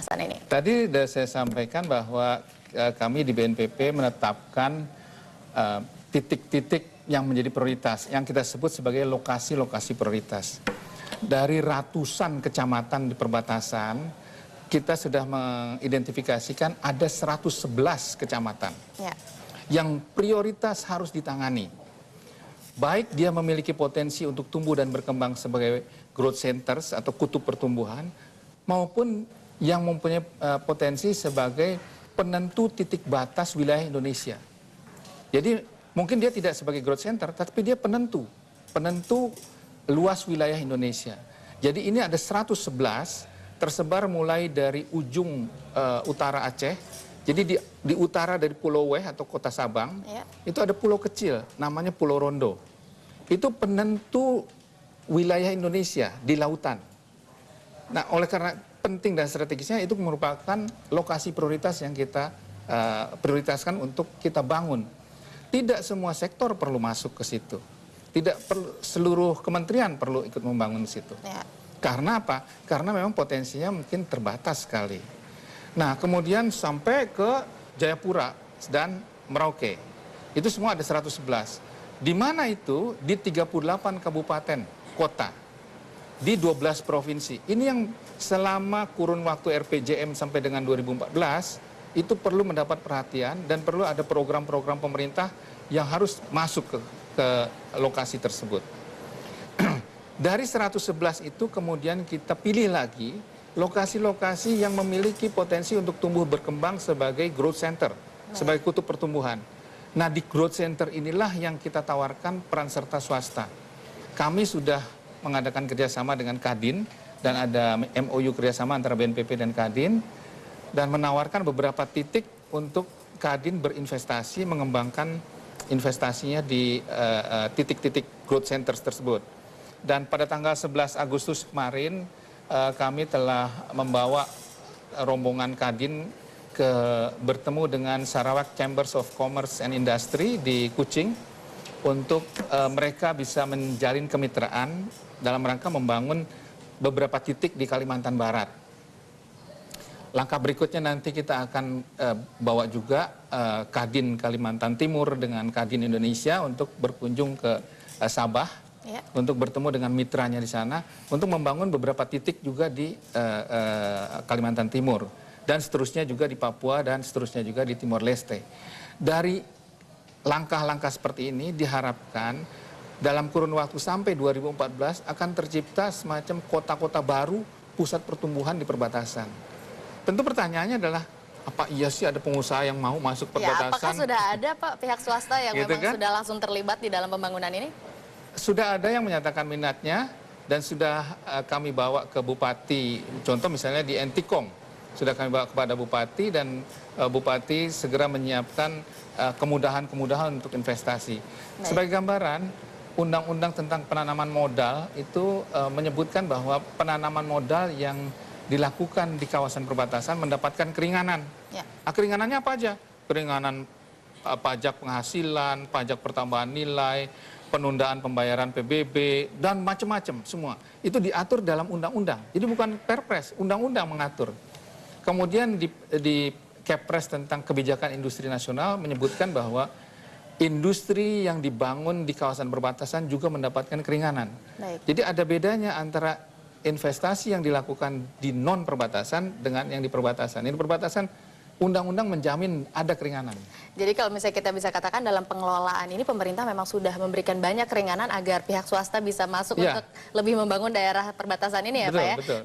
perbatasan ini? Tadi sudah saya sampaikan bahwa kami di BNPP menetapkan titik-titik yang menjadi prioritas, yang kita sebut sebagai lokasi-lokasi prioritas. Dari ratusan kecamatan di perbatasan, kita sudah mengidentifikasikan ada 111 kecamatan yang prioritas harus ditangani. Baik dia memiliki potensi untuk tumbuh dan berkembang sebagai growth centers atau kutub pertumbuhan, maupun yang mempunyai potensi sebagai penentu titik batas wilayah Indonesia. Jadi mungkin dia tidak sebagai growth center, tapi dia penentu luas wilayah Indonesia. Jadi ini ada 111 tersebar mulai dari ujung utara Aceh. Jadi di utara dari Pulau Weh atau Kota Sabang, itu ada pulau kecil namanya Pulau Rondo. Itu penentu wilayah Indonesia di lautan. Nah, oleh karena penting dan strategisnya, itu merupakan lokasi prioritas yang kita prioritaskan untuk kita bangun. Tidak semua sektor perlu masuk ke situ. Tidak perlu, seluruh kementerian perlu ikut membangun di situ. Karena apa? Karena memang potensinya mungkin terbatas sekali. Nah, kemudian sampai ke Jayapura dan Merauke. Itu semua ada 111. Di mana itu? Di 38 kabupaten kota. Di 12 provinsi. Ini yang selama kurun waktu RPJM sampai dengan 2014, itu perlu mendapat perhatian dan perlu ada program-program pemerintah yang harus masuk ke lokasi tersebut. Dari 111 itu kemudian kita pilih lagi lokasi-lokasi yang memiliki potensi untuk tumbuh berkembang sebagai growth center, sebagai kutub pertumbuhan. Nah, di growth center inilah yang kita tawarkan peran serta swasta. Kami sudah mengadakan kerjasama dengan Kadin, dan ada MOU kerjasama antara BNPP dan Kadin, dan menawarkan beberapa titik untuk Kadin berinvestasi, mengembangkan investasinya di titik-titik growth centers tersebut. Dan pada tanggal 11 Agustus kemarin, kami telah membawa rombongan Kadin bertemu dengan Sarawak Chambers of Commerce and Industry di Kuching untuk mereka bisa menjalin kemitraan dalam rangka membangun beberapa titik di Kalimantan Barat. Langkah berikutnya nanti kita akan bawa juga Kadin Kalimantan Timur dengan Kadin Indonesia untuk berkunjung ke Sabah. Untuk bertemu dengan mitranya di sana, untuk membangun beberapa titik juga di Kalimantan Timur, dan seterusnya juga di Papua, dan seterusnya juga di Timor Leste. Dari langkah-langkah seperti ini diharapkan dalam kurun waktu sampai 2014 akan tercipta semacam kota-kota baru, pusat pertumbuhan di perbatasan. Tentu pertanyaannya adalah, apa iya sih ada pengusaha yang mau masuk perbatasan? Apakah sudah ada Pak pihak swasta yang gitu memang sudah langsung terlibat di dalam pembangunan ini? Sudah ada yang menyatakan minatnya, dan sudah kami bawa ke Bupati, contoh misalnya di Entikong, sudah kami bawa kepada Bupati, dan Bupati segera menyiapkan kemudahan-kemudahan untuk investasi. Sebagai gambaran, undang-undang tentang penanaman modal itu menyebutkan bahwa penanaman modal yang dilakukan di kawasan perbatasan mendapatkan keringanan. Keringanannya apa aja? Keringanan pajak penghasilan, pajak pertambahan nilai, penundaan pembayaran PBB, dan macam-macam semua. Itu diatur dalam undang-undang. Jadi bukan perpres, undang-undang mengatur. Kemudian di Kepres tentang kebijakan industri nasional menyebutkan bahwa industri yang dibangun di kawasan perbatasan juga mendapatkan keringanan. Jadi ada bedanya antara investasi yang dilakukan di non-perbatasan dengan yang di perbatasan. Ini perbatasan, undang-undang menjamin ada keringanan. Jadi kalau misalnya kita bisa katakan dalam pengelolaan ini pemerintah memang sudah memberikan banyak keringanan agar pihak swasta bisa masuk untuk lebih membangun daerah perbatasan ini ya Pak ya? Betul.